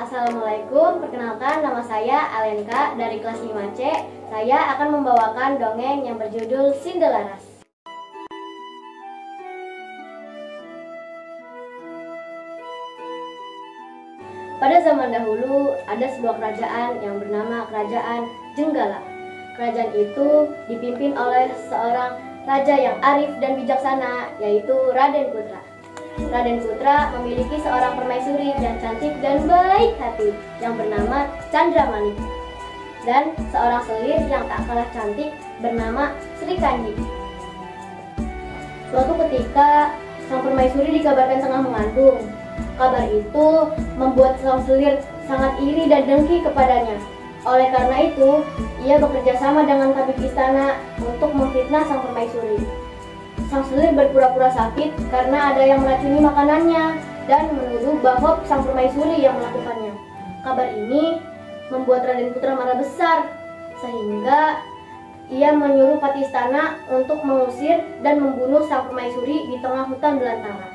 Assalamualaikum, perkenalkan nama saya Alenka dari kelas 5C. Saya akan membawakan dongeng yang berjudul Cinderlaras. Pada zaman dahulu ada sebuah kerajaan yang bernama Kerajaan Jenggala. Kerajaan itu dipimpin oleh seorang raja yang arif dan bijaksana, yaitu Raden Putra. Raden Putra memiliki seorang permaisuri yang cantik dan baik hati yang bernama Chandramani, dan seorang selir yang tak kalah cantik bernama Sri Kandi. Suatu ketika sang permaisuri dikabarkan tengah mengandung. Kabar itu membuat sang selir sangat iri dan dengki kepadanya. Oleh karena itu, ia bekerja sama dengan tabib istana untuk memfitnah sang permaisuri. Sang selir berpura-pura sakit karena ada yang meracuni makanannya dan menuduh bahwa sang permaisuri yang melakukannya. Kabar ini membuat Raden Putra marah besar, sehingga ia menyuruh pati istana untuk mengusir dan membunuh sang permaisuri di tengah hutan belantara.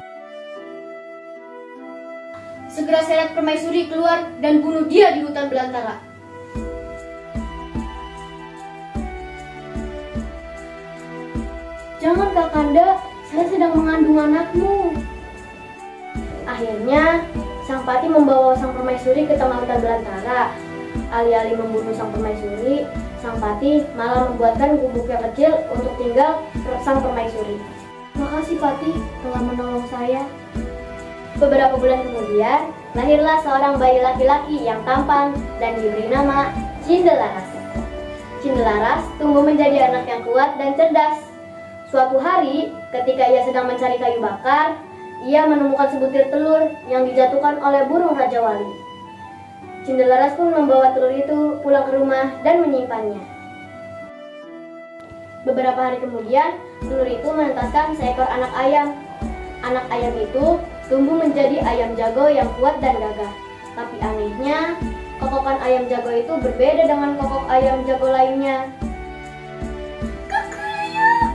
Segera seret permaisuri keluar dan bunuh dia di hutan belantara. Jangan Kakanda, saya sedang mengandung anakmu. Akhirnya, sang pati membawa sang permaisuri ke tengah hutan belantara. Alih-alih membunuh sang permaisuri, sang pati malah membuatkan gubuk yang kecil untuk tinggal sang permaisuri. Makasih Pati telah menolong saya. Beberapa bulan kemudian, lahirlah seorang bayi laki-laki yang tampan dan diberi nama Cinderlaras. Cinderlaras tumbuh menjadi anak yang kuat dan cerdas. Suatu hari, ketika ia sedang mencari kayu bakar, ia menemukan sebutir telur yang dijatuhkan oleh burung Raja Wali. Cinderlaras pun membawa telur itu pulang ke rumah dan menyimpannya. Beberapa hari kemudian, telur itu menetaskan seekor anak ayam. Anak ayam itu tumbuh menjadi ayam jago yang kuat dan gagah. Tapi anehnya, kokokan ayam jago itu berbeda dengan kokok ayam jago lainnya.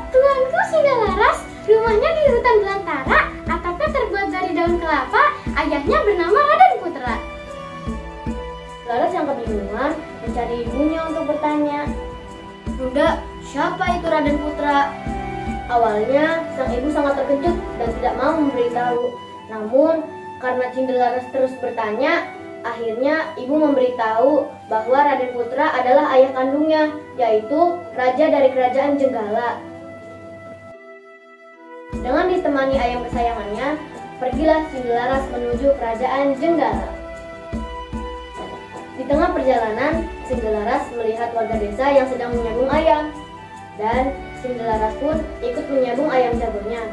Tuanku Cinderlaras, rumahnya di hutan belantara, atapnya terbuat dari daun kelapa, ayahnya bernama Raden Putra. Laras yang kebingungan mencari ibunya untuk bertanya. Bunda, siapa itu Raden Putra? Awalnya sang ibu sangat terkejut dan tidak mau memberitahu. Namun karena Cinderlaras terus bertanya, akhirnya ibu memberitahu bahwa Raden Putra adalah ayah kandungnya, yaitu raja dari kerajaan Jenggala. Dengan ditemani ayam kesayangannya, pergilah Cinderlaras menuju kerajaan Jenggala. Di tengah perjalanan, Cinderlaras melihat warga desa yang sedang menyabung ayam, dan Cinderlaras pun ikut menyabung ayam jagonya.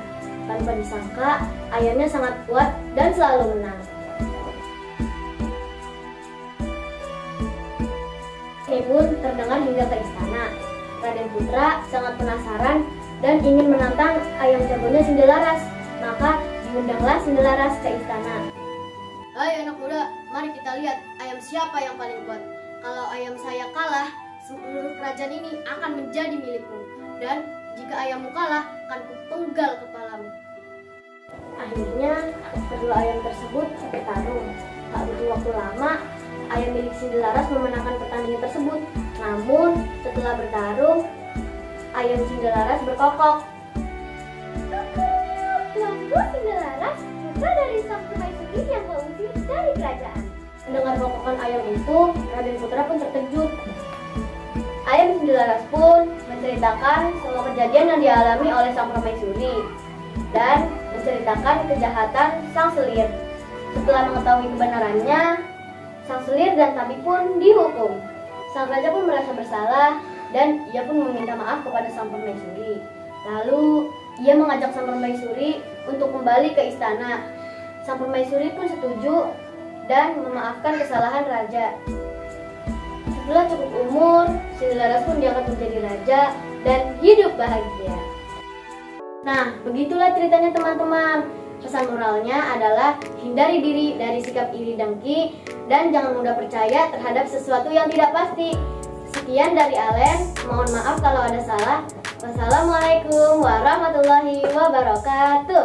Tanpa disangka, ayamnya sangat kuat dan selalu menang. Ini pun terdengar hingga ke istana. Raden Putra sangat penasaran dan ingin menantang ayam jagonya Cinderlaras. Maka diundanglah Cinderlaras ke istana. Hai anak muda, mari kita lihat ayam siapa yang paling kuat. Kalau ayam saya kalah, seluruh kerajaan ini akan menjadi milikmu. Dan jika ayammu kalah, akan kupenggal kepalamu. Akhirnya, kedua ayam tersebut bertarung. Tak butuh waktu lama, ayam milik Cinderlaras memenangkan pertandingan tersebut. Namun, setelah bertarung, ayam Cinderlaras berkokok. Tuanku Cinderlaras, putra dari sang permaisuri yang kau usir dari kerajaan. Mendengar kokokan ayam itu, Raden Putra pun terkejut. Ayam Cinderlaras pun menceritakan semua kejadian yang dialami oleh sang permaisuri dan menceritakan kejahatan sang selir. Setelah mengetahui kebenarannya, sang selir dan tabib pun dihukum. Sang raja pun merasa bersalah dan ia pun meminta maaf kepada sang permaisuri. Lalu ia mengajak sang permaisuri untuk kembali ke istana. Sang permaisuri pun setuju dan memaafkan kesalahan raja. Setelah cukup umur, Cinderlaras pun diangkat menjadi raja dan hidup bahagia. Nah, begitulah ceritanya teman-teman. Pesan moralnya adalah hindari diri dari sikap iri dengki dan jangan mudah percaya terhadap sesuatu yang tidak pasti. Sekian dari Alen, mohon maaf kalau ada salah. Wassalamualaikum warahmatullahi wabarakatuh.